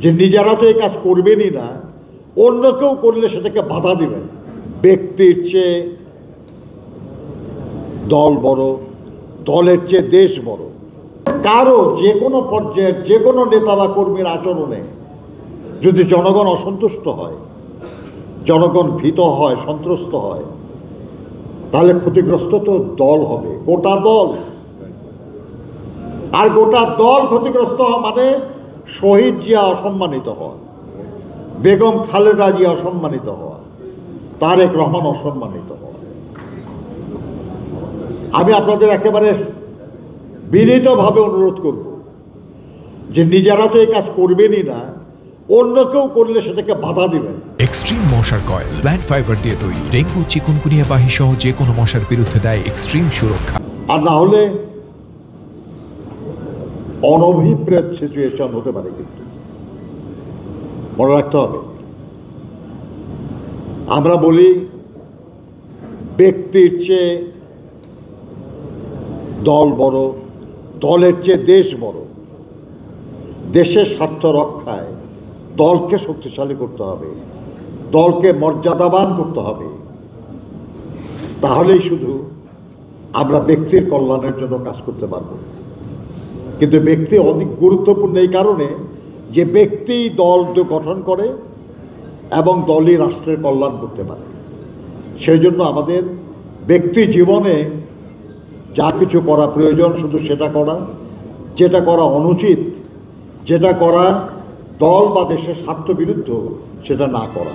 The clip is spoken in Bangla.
যে নিজেরা তো এই কাজ করবেনই না, অন্য কেউ করলে সেটাকে বাধা দিবেন। ব্যক্তির চেয়ে দল বড়, দলের চেয়ে দেশ বড়। কারো যে কোনো পর্যায়ের যে কোনো নেতা বা কর্মীর আচরণে যদি জনগণ অসন্তুষ্ট হয়, জনগণ ভীত হয়, সন্ত্রস্ত হয়, তাহলে ক্ষতিগ্রস্ত তো দল হবে, গোটা দল। আর গোটা দল ক্ষতিগ্রস্ত হওয়া মানে শহীদ জিয়া অসম্মানিত হওয়া, বেগম খালেদা জিয়া অসম্মানিত হওয়া, তারেক রহমান অসম্মানিত হওয়া। আমি আপনাদের একেবারে বিনীতভাবে অনুরোধ করব যে নিজেরা তো এই কাজ করবেনই না, অন্য কেউ করলে সেটাকে বাধা দিবেন। এক্সট্রিম মশার কয়েল প্ল্যান্ট ফাইবার দিয়ে তৈরি, ডেঙ্গু, চিকুনগুনিয়া বাহি সহ যে কোনো মশার বিরুদ্ধে দেয় এক্সট্রিম সুরক্ষা। আর না হলে অনভিপ্রেত সিচুয়েশন হতে পারে, কিন্তু মনে রাখতে হবে। আমরা বলি ব্যক্তির চেয়ে দল বড়, দলের চেয়ে দেশ বড়। দেশের স্বার্থ রক্ষায় দলকে শক্তিশালী করতে হবে, দলকে মর্যাদাবান করতে হবে। তাহলেই শুধু আমরা ব্যক্তির কল্যাণের জন্য কাজ করতে পারব। কিন্তু ব্যক্তি অনেক গুরুত্বপূর্ণ এই কারণে যে ব্যক্তি দল গঠন করে এবং দলই রাষ্ট্রের কল্যাণ করতে পারে। সেই জন্য আমাদের ব্যক্তি জীবনে যা কিছু করা প্রয়োজন শুধু সেটা করা, যেটা করা অনুচিত, যেটা করা দল বা দেশের স্বার্থ বিরুদ্ধ, সেটা না করা।